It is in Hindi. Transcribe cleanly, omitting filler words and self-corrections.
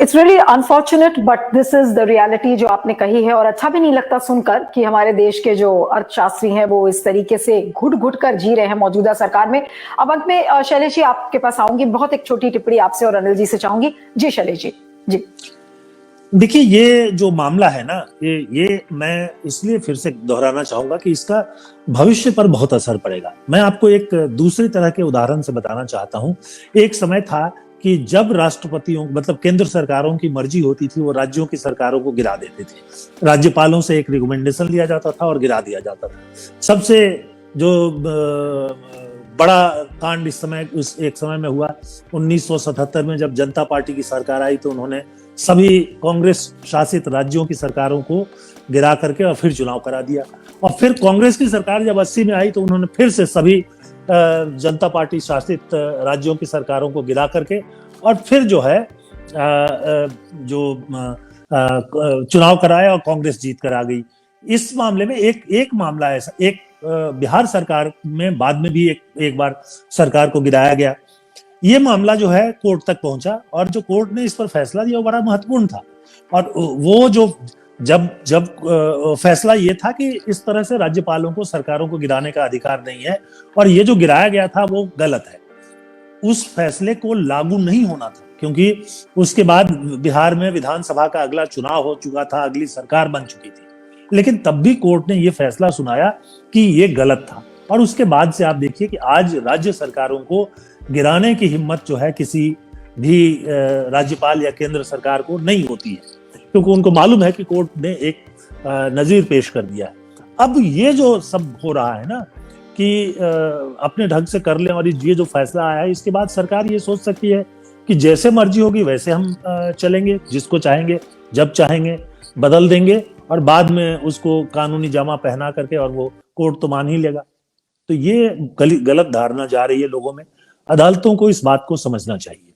It's really unfortunate but this is the reality जो आपने कही है, और अच्छा भी नहीं लगता सुनकर कि हमारे देश के जो अर्थशास्त्री हैं वो इस तरीके से घुट घुट कर जी रहे हैं मौजूदा सरकार में। अब अंत में शैलेश जी आपके पास आऊंगी, बहुत एक छोटी टिप्पणी आपसे और अनिल जी से चाहूंगी। जी शैलेश जी। जी देखिए, ये जो मामला है ना, ये मैं इसलिए फिर से दोहराना चाहूंगा कि इसका भविष्य पर बहुत असर पड़ेगा। मैं आपको एक दूसरी तरह के उदाहरण से बताना चाहता हूं। एक समय था कि जब राष्ट्रपतियों मतलब केंद्र सरकारों की मर्जी होती थी, वो राज्यों की सरकारों को गिरा देते थे। राज्यपालों से एक रिकमेंडेशन लिया जाता था और गिरा दिया जाता था। सबसे जो बड़ा कांड इस समय एक समय में हुआ 1977 में, जब जनता पार्टी की सरकार आई तो उन्होंने सभी कांग्रेस शासित राज्यों की सरकारों को गिरा करके और फिर चुनाव करा दिया। और फिर कांग्रेस की सरकार जब 80 में आई तो उन्होंने फिर से सभी जनता पार्टी शासित राज्यों की सरकारों को गिरा करके और फिर जो है चुनाव कराया और कांग्रेस जीत कर आ गई। इस मामले में एक मामला ऐसा, एक बिहार सरकार में बाद में भी एक बार सरकार को गिराया गया। ये मामला जो है कोर्ट तक पहुंचा और जो कोर्ट ने इस पर फैसला दिया वो बड़ा महत्वपूर्ण था। और वो जो जब फैसला ये था कि इस तरह से राज्यपालों को, सरकारों को गिराने का अधिकार नहीं है और ये जो गिराया गया था वो गलत है। उस फैसले को लागू नहीं होना था, क्योंकि उसके बाद बिहार में विधानसभा का अगला चुनाव हो चुका था, अगली सरकार बन चुकी थी। लेकिन तब भी कोर्ट ने ये फैसला सुनाया कि ये गलत था। और उसके बाद से आप देखिए कि आज राज्य सरकारों को गिराने की हिम्मत जो है किसी भी राज्यपाल या केंद्र सरकार को नहीं होती है, क्योंकि उनको मालूम है कि कोर्ट ने एक नजीर पेश कर दिया है। अब ये जो सब हो रहा है ना कि अपने ढंग से कर लें, और ये जो फैसला आया है इसके बाद सरकार ये सोच सकती है कि जैसे मर्जी होगी वैसे हम चलेंगे, जिसको चाहेंगे जब चाहेंगे बदल देंगे और बाद में उसको कानूनी जामा पहना करके, और वो कोर्ट तो मान ही लेगा। तो ये गलत धारणा जा रही है लोगों में। अदालतों को इस बात को समझना चाहिए।